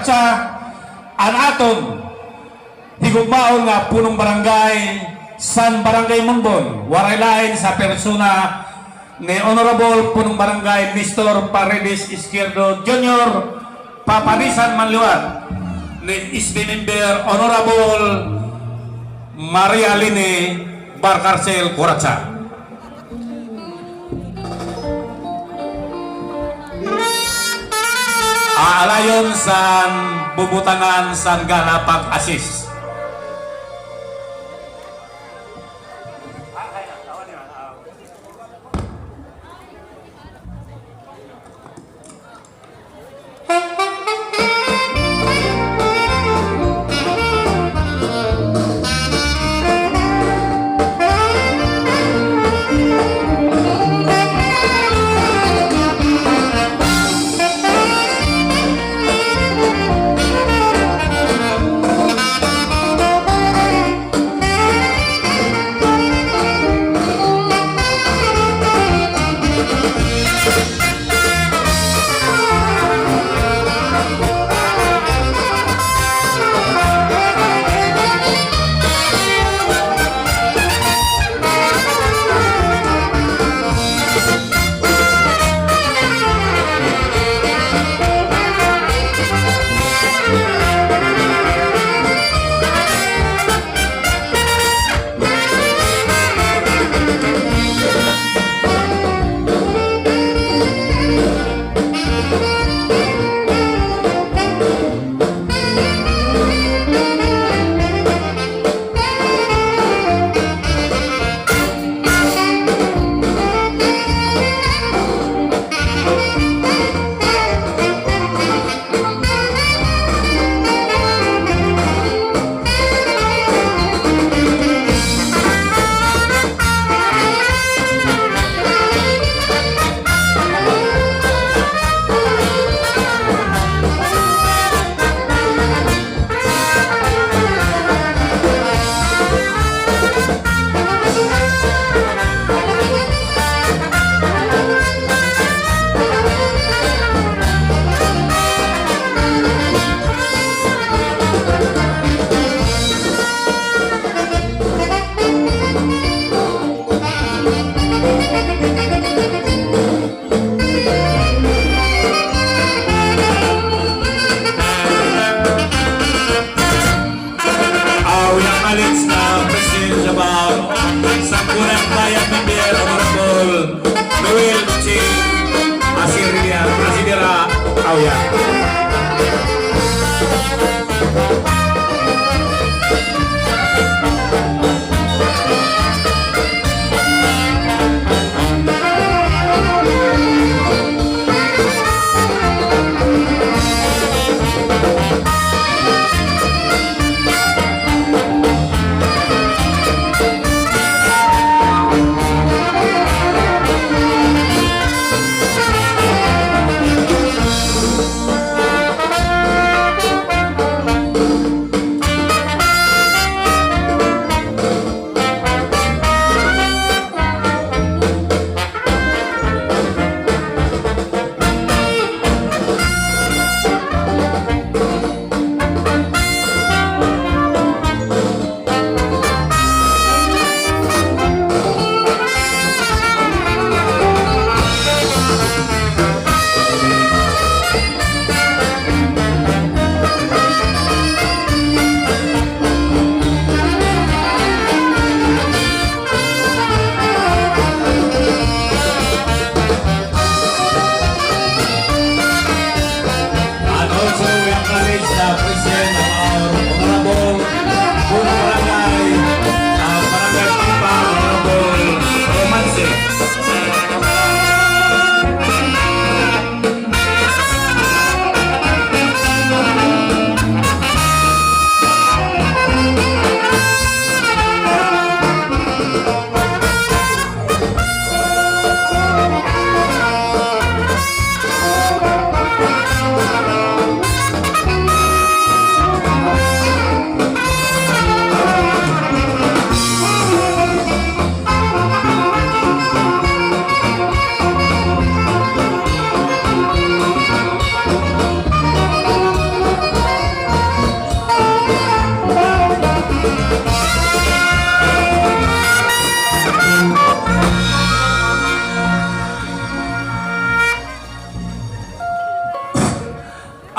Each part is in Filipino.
Kuratsa, ang aton higugmaon nga punong barangay San Barangay Munbon, waray lain sa persona ni Honorable punong barangay Mr. Paredes Izquierdo Jr. Papanisan Manluat ni SB Member Honorable Maria Lini Barcarcel Kuratsa. Aalayon sa bubutangan sa Galapag Asis.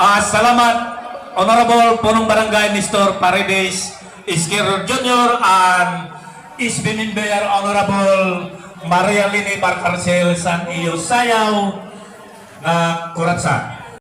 Salamat, Honorable Punong Barangay Nestor Paredes Izquierdo Jr. and SB Member Honorable Maria Lini Barcarcel San Iyo Sayaw na Kuratsa.